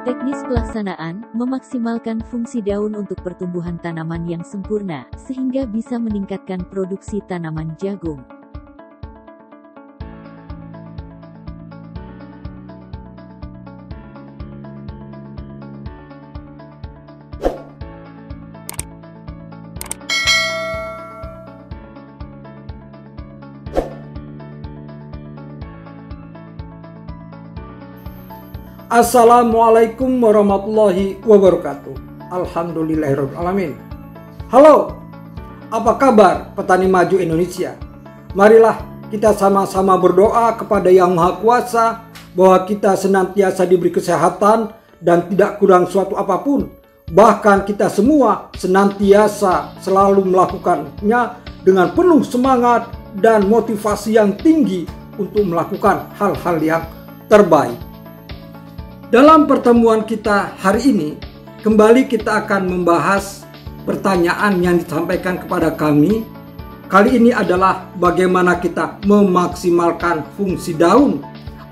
Teknis pelaksanaan, memaksimalkan fungsi daun untuk pertumbuhan tanaman yang sempurna, sehingga bisa meningkatkan produksi tanaman jagung. Assalamualaikum warahmatullahi wabarakatuh. Alhamdulillahirabbil alamin. Halo, apa kabar petani maju Indonesia? Marilah kita sama-sama berdoa kepada Yang Maha Kuasa bahwa kita senantiasa diberi kesehatan dan tidak kurang suatu apapun. Bahkan kita semua senantiasa selalu melakukannya dengan penuh semangat dan motivasi yang tinggi untuk melakukan hal-hal yang terbaik. Dalam pertemuan kita hari ini, kembali kita akan membahas pertanyaan yang disampaikan kepada kami. Kali ini adalah bagaimana kita memaksimalkan fungsi daun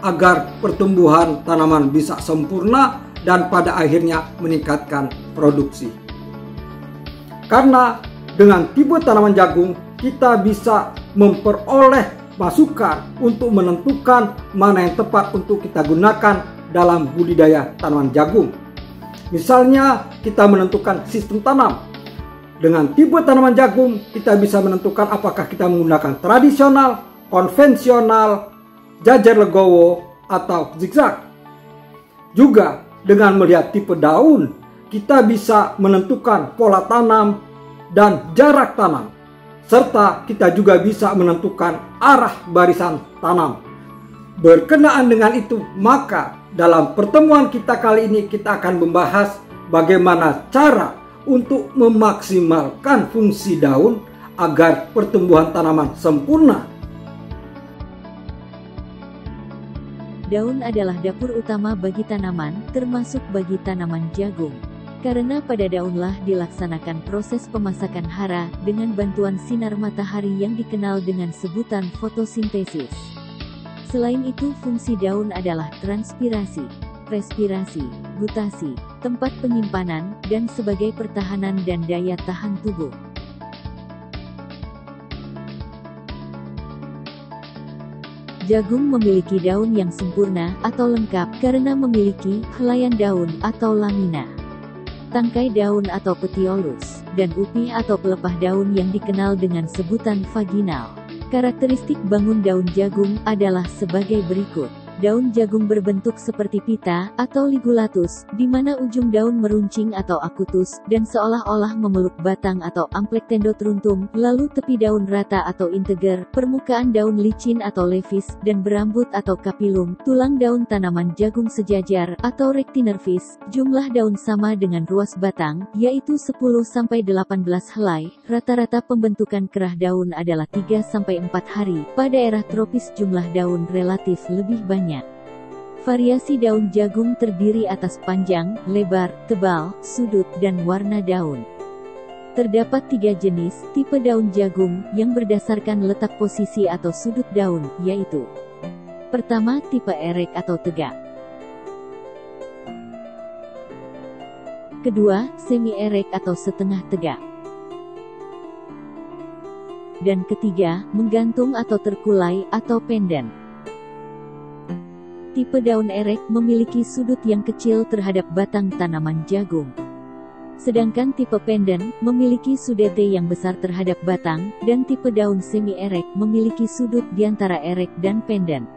agar pertumbuhan tanaman bisa sempurna dan pada akhirnya meningkatkan produksi. Karena dengan tipe tanaman jagung, kita bisa memperoleh masukan untuk menentukan mana yang tepat untuk kita gunakan dalam budidaya tanaman jagung. Misalnya kita menentukan sistem tanam. Dengan tipe tanaman jagung kita bisa menentukan apakah kita menggunakan tradisional, konvensional, jajar legowo, atau zigzag. Juga dengan melihat tipe daun kita bisa menentukan pola tanam dan jarak tanam. Serta kita juga bisa menentukan arah barisan tanam. Berkenaan dengan itu, maka dalam pertemuan kita kali ini kita akan membahas bagaimana cara untuk memaksimalkan fungsi daun agar pertumbuhan tanaman sempurna. Daun adalah dapur utama bagi tanaman, termasuk bagi tanaman jagung. Karena pada daunlah dilaksanakan proses pemasakan hara dengan bantuan sinar matahari yang dikenal dengan sebutan fotosintesis. Selain itu, fungsi daun adalah transpirasi, respirasi, gutasi, tempat penyimpanan, dan sebagai pertahanan dan daya tahan tubuh. Jagung memiliki daun yang sempurna atau lengkap karena memiliki helaian daun atau lamina, tangkai daun atau petiolus, dan upih atau pelepah daun yang dikenal dengan sebutan vaginal. Karakteristik bangun daun jagung adalah sebagai berikut. Daun jagung berbentuk seperti pita atau ligulatus, di mana ujung daun meruncing atau akutus, dan seolah-olah memeluk batang atau amplek tendotrontum, lalu tepi daun rata atau integer, permukaan daun licin atau levis, dan berambut atau kapilum, tulang daun tanaman jagung sejajar, atau rectinervis, jumlah daun sama dengan ruas batang, yaitu 10-18 helai, rata-rata pembentukan kerah daun adalah 3-4 hari, pada daerah tropis jumlah daun relatif lebih banyak. Variasi daun jagung terdiri atas panjang, lebar, tebal, sudut, dan warna daun. Terdapat 3 jenis tipe daun jagung yang berdasarkan letak posisi atau sudut daun, yaitu: pertama, tipe erek atau tegak. Kedua, semi erek atau setengah tegak. Dan ketiga, menggantung atau terkulai atau pendant. Tipe daun erek memiliki sudut yang kecil terhadap batang tanaman jagung. Sedangkan tipe pendant memiliki sudete yang besar terhadap batang, dan tipe daun semi erek memiliki sudut di antara erek dan pendant.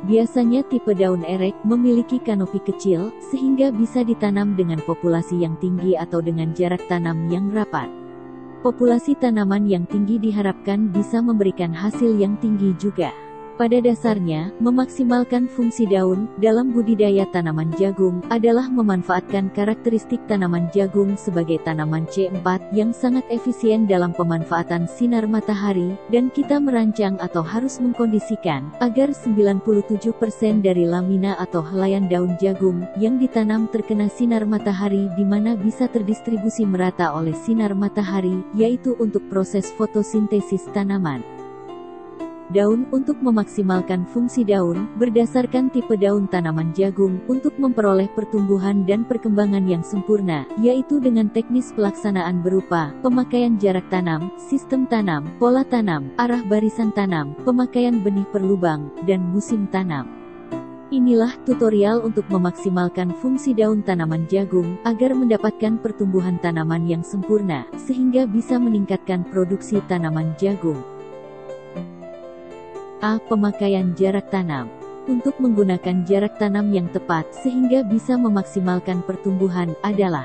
Biasanya tipe daun erek memiliki kanopi kecil, sehingga bisa ditanam dengan populasi yang tinggi atau dengan jarak tanam yang rapat. Populasi tanaman yang tinggi diharapkan bisa memberikan hasil yang tinggi juga. Pada dasarnya, memaksimalkan fungsi daun dalam budidaya tanaman jagung adalah memanfaatkan karakteristik tanaman jagung sebagai tanaman C4 yang sangat efisien dalam pemanfaatan sinar matahari, dan kita merancang atau harus mengkondisikan agar 97% dari lamina atau helaian daun jagung yang ditanam terkena sinar matahari di mana bisa terdistribusi merata oleh sinar matahari, yaitu untuk proses fotosintesis tanaman. Daun untuk memaksimalkan fungsi daun, berdasarkan tipe daun tanaman jagung, untuk memperoleh pertumbuhan dan perkembangan yang sempurna, yaitu dengan teknis pelaksanaan berupa, pemakaian jarak tanam, sistem tanam, pola tanam, arah barisan tanam, pemakaian benih per lubang, dan musim tanam. Inilah tutorial untuk memaksimalkan fungsi daun tanaman jagung, agar mendapatkan pertumbuhan tanaman yang sempurna, sehingga bisa meningkatkan produksi tanaman jagung. A. Pemakaian jarak tanam. Untuk menggunakan jarak tanam yang tepat sehingga bisa memaksimalkan pertumbuhan adalah: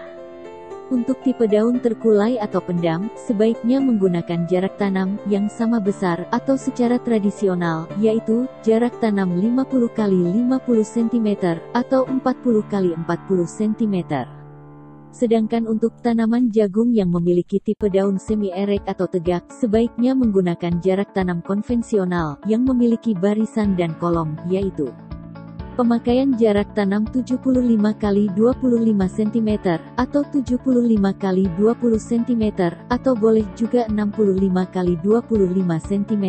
untuk tipe daun terkulai atau pendam, sebaiknya menggunakan jarak tanam yang sama besar atau secara tradisional, yaitu jarak tanam 50 x 50 cm atau 40 x 40 cm. Sedangkan untuk tanaman jagung yang memiliki tipe daun semi-erek atau tegak, sebaiknya menggunakan jarak tanam konvensional, yang memiliki barisan dan kolom, yaitu pemakaian jarak tanam 75 x 25 cm, atau 75 x 20 cm, atau boleh juga 65 x 25 cm.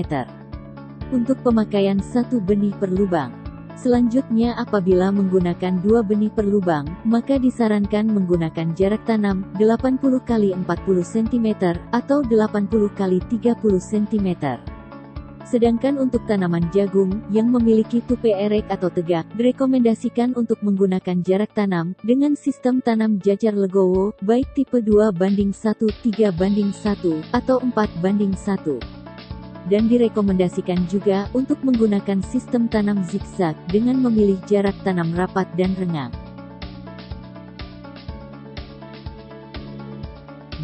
Untuk pemakaian satu benih per lubang. Selanjutnya, apabila menggunakan 2 benih per lubang, maka disarankan menggunakan jarak tanam 80 x 40 cm atau 80 x 30 cm. Sedangkan untuk tanaman jagung yang memiliki tupe erek atau tegak, direkomendasikan untuk menggunakan jarak tanam dengan sistem tanam jajar legowo, baik tipe 2:1, 3:1, atau 4:1. Dan direkomendasikan juga untuk menggunakan sistem tanam zigzag dengan memilih jarak tanam rapat dan rengang.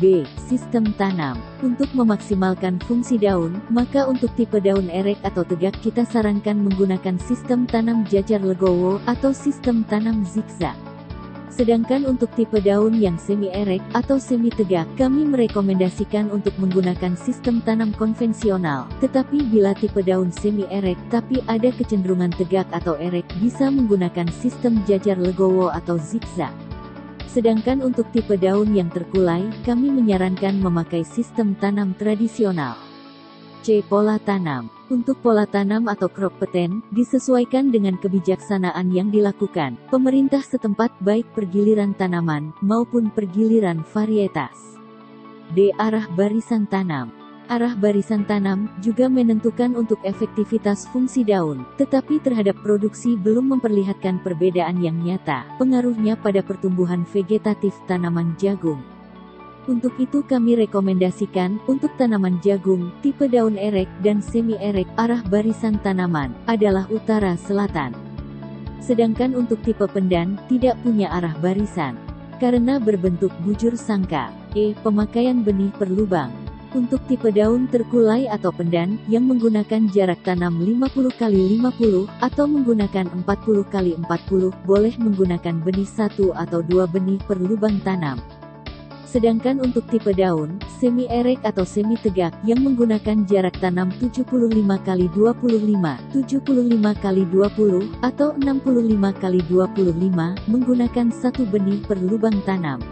B. Sistem tanam. Untuk memaksimalkan fungsi daun, maka untuk tipe daun erek atau tegak kita sarankan menggunakan sistem tanam jajar legowo atau sistem tanam zigzag. Sedangkan untuk tipe daun yang semi-erek atau semi-tegak, kami merekomendasikan untuk menggunakan sistem tanam konvensional. Tetapi bila tipe daun semi-erek tapi ada kecenderungan tegak atau erek, bisa menggunakan sistem jajar legowo atau zigzag. Sedangkan untuk tipe daun yang terkulai, kami menyarankan memakai sistem tanam tradisional. C. Pola tanam. Untuk pola tanam atau crop pattern, disesuaikan dengan kebijaksanaan yang dilakukan pemerintah setempat, baik pergiliran tanaman maupun pergiliran varietas. D. Arah barisan tanam. Arah barisan tanam juga menentukan untuk efektivitas fungsi daun, tetapi terhadap produksi belum memperlihatkan perbedaan yang nyata pengaruhnya pada pertumbuhan vegetatif tanaman jagung. Untuk itu kami rekomendasikan, untuk tanaman jagung, tipe daun erek dan semi-erek, arah barisan tanaman adalah utara-selatan. Sedangkan untuk tipe pendan, tidak punya arah barisan, karena berbentuk bujur sangka. E. Pemakaian benih per lubang. Untuk tipe daun terkulai atau pendan, yang menggunakan jarak tanam 50 x 50, atau menggunakan 40 x 40, boleh menggunakan benih 1 atau 2 benih per lubang tanam. Sedangkan untuk tipe daun semi-erek atau semi-tegak yang menggunakan jarak tanam 75 x 25, 75 x 20, atau 65 x 25, menggunakan satu benih per lubang tanam.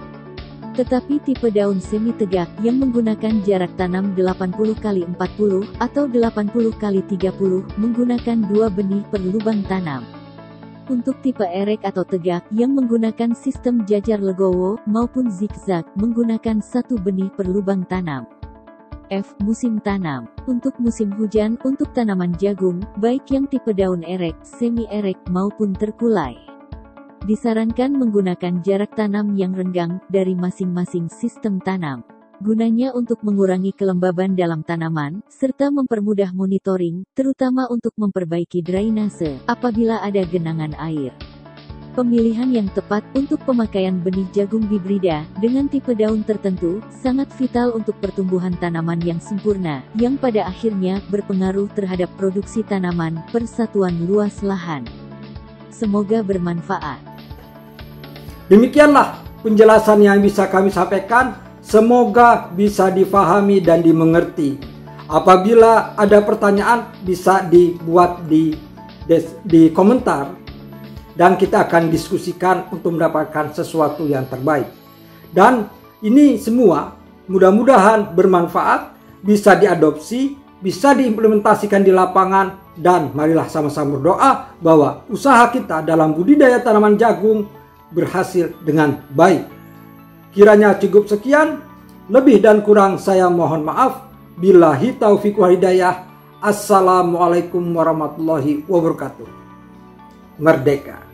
Tetapi tipe daun semi-tegak yang menggunakan jarak tanam 80 x 40, atau 80 x 30, menggunakan 2 benih per lubang tanam. Untuk tipe erek atau tegak yang menggunakan sistem jajar legowo maupun zigzag, menggunakan 1 benih per lubang tanam. F. Musim tanam. Untuk musim hujan, untuk tanaman jagung, baik yang tipe daun erek, semi-erek maupun terkulai, disarankan menggunakan jarak tanam yang renggang dari masing-masing sistem tanam. Gunanya untuk mengurangi kelembaban dalam tanaman, serta mempermudah monitoring, terutama untuk memperbaiki drainase apabila ada genangan air. Pemilihan yang tepat untuk pemakaian benih jagung hibrida dengan tipe daun tertentu sangat vital untuk pertumbuhan tanaman yang sempurna, yang pada akhirnya berpengaruh terhadap produksi tanaman per satuan luas lahan. Semoga bermanfaat. Demikianlah penjelasan yang bisa kami sampaikan. Semoga bisa difahami dan dimengerti. Apabila ada pertanyaan, bisa dibuat di komentar, dan kita akan diskusikan untuk mendapatkan sesuatu yang terbaik. Dan ini semua mudah-mudahan bermanfaat, bisa diadopsi, bisa diimplementasikan di lapangan, dan marilah sama-sama berdoa bahwa usaha kita dalam budidaya tanaman jagung berhasil dengan baik. Kiranya cukup sekian, lebih dan kurang saya mohon maaf. Billahi taufiq wal hidayah. Assalamualaikum warahmatullahi wabarakatuh. Merdeka!